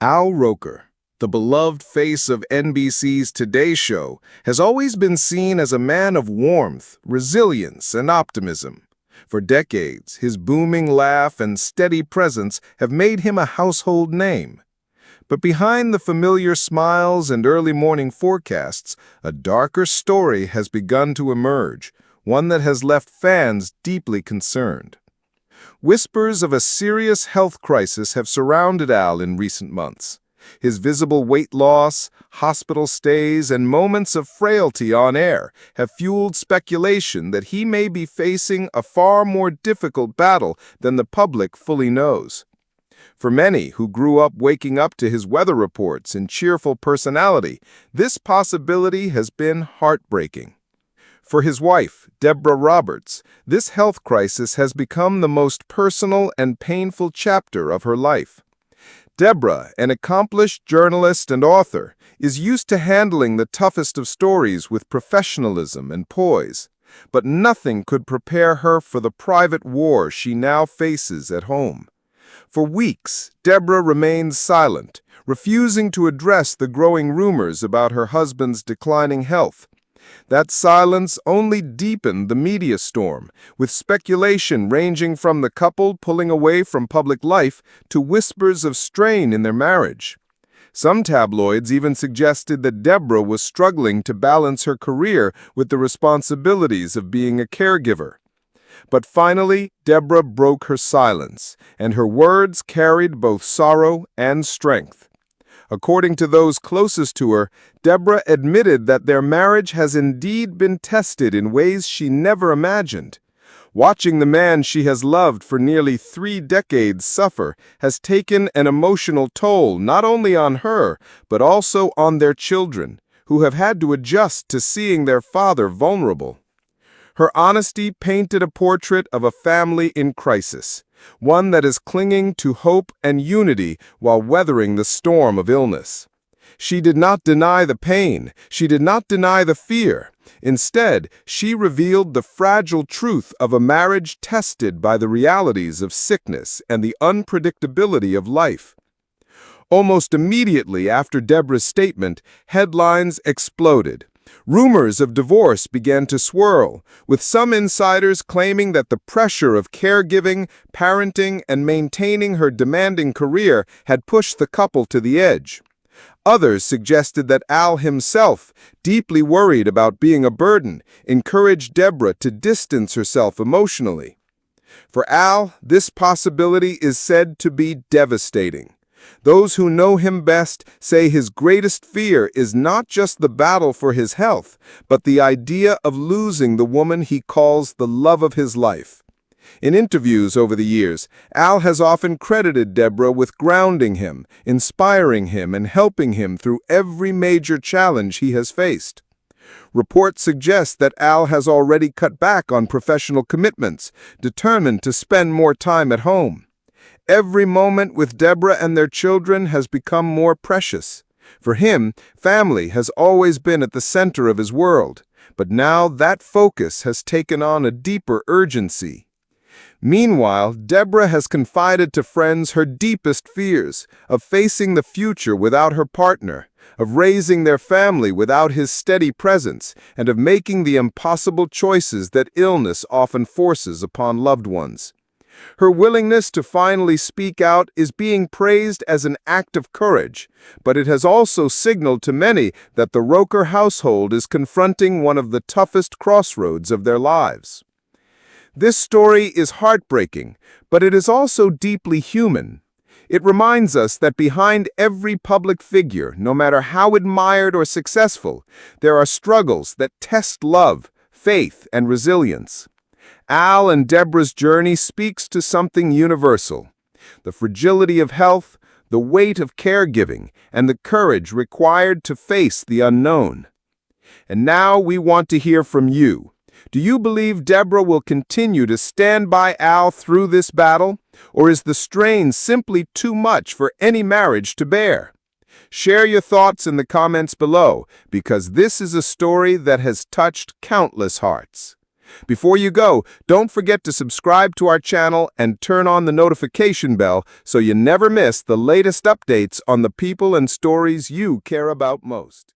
Al Roker, the beloved face of NBC's Today Show, has always been seen as a man of warmth, resilience, and optimism. For decades, his booming laugh and steady presence have made him a household name. But behind the familiar smiles and early morning forecasts, a darker story has begun to emerge, one that has left fans deeply concerned. Whispers of a serious health crisis have surrounded Al in recent months. His visible weight loss, hospital stays, and moments of frailty on air have fueled speculation that he may be facing a far more difficult battle than the public fully knows. For many who grew up waking up to his weather reports and cheerful personality, this possibility has been heartbreaking. For his wife, Deborah Roberts, this health crisis has become the most personal and painful chapter of her life. Deborah, an accomplished journalist and author, is used to handling the toughest of stories with professionalism and poise. But nothing could prepare her for the private war she now faces at home. For weeks, Deborah remained silent, refusing to address the growing rumors about her husband's declining health. That silence only deepened the media storm, with speculation ranging from the couple pulling away from public life to whispers of strain in their marriage. Some tabloids even suggested that Deborah was struggling to balance her career with the responsibilities of being a caregiver. But finally, Deborah broke her silence, and her words carried both sorrow and strength. According to those closest to her, Deborah admitted that their marriage has indeed been tested in ways she never imagined. Watching the man she has loved for nearly 3 decades suffer has taken an emotional toll not only on her, but also on their children, who have had to adjust to seeing their father vulnerable. Her honesty painted a portrait of a family in crisis, one that is clinging to hope and unity while weathering the storm of illness. She did not deny the pain. She did not deny the fear. Instead, she revealed the fragile truth of a marriage tested by the realities of sickness and the unpredictability of life. Almost immediately after Deborah's statement, headlines exploded. Rumors of divorce began to swirl, with some insiders claiming that the pressure of caregiving, parenting, and maintaining her demanding career had pushed the couple to the edge. Others suggested that Al himself, deeply worried about being a burden, encouraged Deborah to distance herself emotionally. For Al, this possibility is said to be devastating. Those who know him best say his greatest fear is not just the battle for his health, but the idea of losing the woman he calls the love of his life. In interviews over the years, Al has often credited Deborah with grounding him, inspiring him, and helping him through every major challenge he has faced. Reports suggest that Al has already cut back on professional commitments, determined to spend more time at home. Every moment with Deborah and their children has become more precious. For him, family has always been at the center of his world, but now that focus has taken on a deeper urgency. Meanwhile, Deborah has confided to friends her deepest fears of facing the future without her partner, of raising their family without his steady presence, and of making the impossible choices that illness often forces upon loved ones. Her willingness to finally speak out is being praised as an act of courage, but it has also signaled to many that the Roker household is confronting one of the toughest crossroads of their lives. This story is heartbreaking, but it is also deeply human. It reminds us that behind every public figure, no matter how admired or successful, there are struggles that test love, faith, and resilience. Al and Deborah's journey speaks to something universal: the fragility of health, the weight of caregiving, and the courage required to face the unknown. And now we want to hear from you. Do you believe Deborah will continue to stand by Al through this battle, or is the strain simply too much for any marriage to bear? Share your thoughts in the comments below, because this is a story that has touched countless hearts. Before you go, don't forget to subscribe to our channel and turn on the notification bell so you never miss the latest updates on the people and stories you care about most.